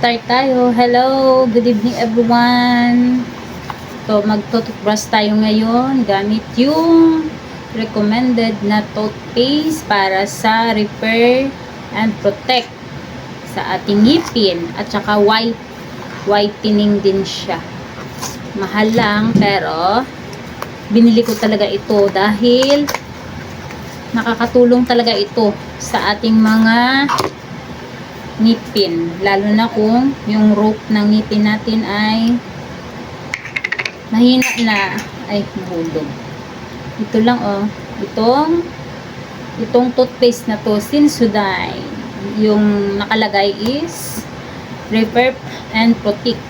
Start tayo. Hello, good evening everyone. So, magtututbrush tayo ngayon gamit yung recommended na toothpaste para sa repair and protect sa ating ngipin at saka whitening din siya. Mahal lang pero binili ko talaga ito dahil nakakatulong talaga ito sa ating mga ngipin, lalo na kung yung root ng ngipin natin ay mahina na, ay mahulog. Ito lang itong toothpaste na to, Sensodyne. Yung nakalagay is repair and protect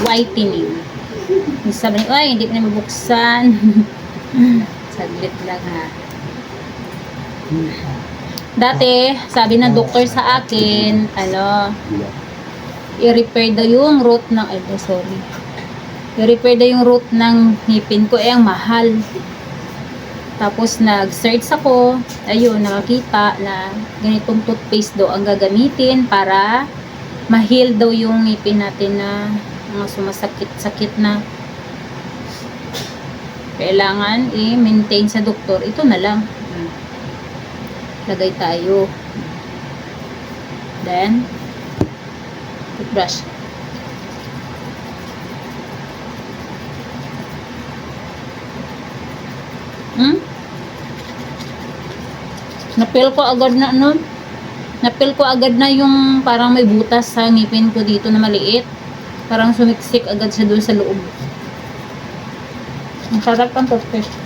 whitening. Sabi niyo, ay hindi ko na mabuksan. Saglit lang ha. Dati, sabi ng doktor sa akin, i-repair daw yung root ng, i-repair daw yung root ng ngipin ko, ang mahal. Tapos, nag-search ako, ayun, nakakita na ganitong toothpaste daw ang gagamitin para ma-heal daw yung ngipin natin na mga sumasakit-sakit na kailangan i-maintain sa doktor. Ito na lang. Lagay tayo. Then, toothbrush. Napil ko agad na napil ko agad na yung parang may butas sa ngipin ko dito na maliit. Parang sumiksik agad siya doon sa loob. Ang sarap ang toothpaste.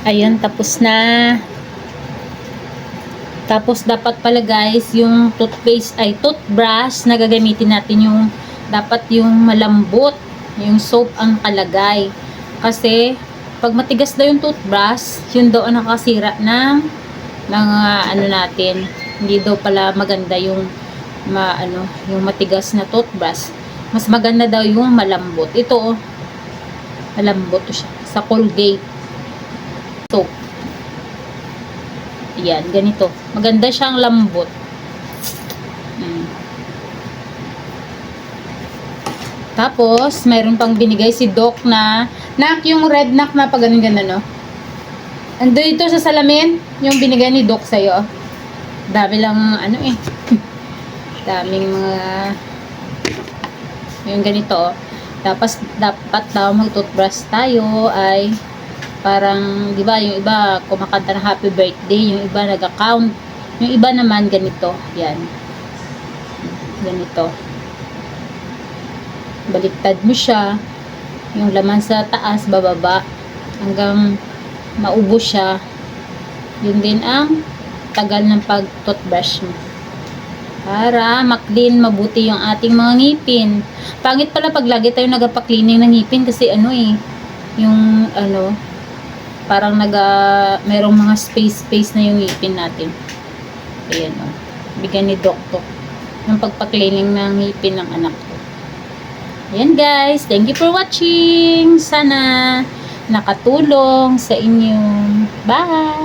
Ayan, tapos na. Tapos dapat pala guys, yung toothbrush na gagamitin natin yung dapat yung malambot, yung soap ang kalagay. Kasi pag matigas daw yung toothbrush, yun daw ang nakasira ng natin. Hindi daw pala maganda yung yung matigas na toothbrush. Mas maganda daw yung malambot. Ito malambot to siya sa Colgate soap. Yan, ganito. Maganda siyang lambot. Tapos, mayroon pang binigay si Doc na yung red knock na pag ganun, no? Ando ito sa salamin, yung binigay ni Doc sa'yo. Dami lang, daming mga, yung ganito, Tapos, dapat daw mag-toothbrush tayo ay parang, di ba, yung iba kumakanta ng happy birthday, yung iba nag-account, yung iba naman ganito, yan. Ganito. Baliktad mo siya, yung laman sa taas, bababa, hanggang maubos siya. Yun din ang tagal ng pag-toothbrush mo. Para maklin mabuti yung ating mga ngipin. Pangit pala pag lagi tayo nagpa-cleaning ng ngipin kasi yung parang merong mga space na yung ngipin natin. Ayan bigyan ni Doktor yung pagpa-cleaning ng ngipin ng anak ko. Ayan guys, thank you for watching. Sana nakatulong sa inyo. Bye!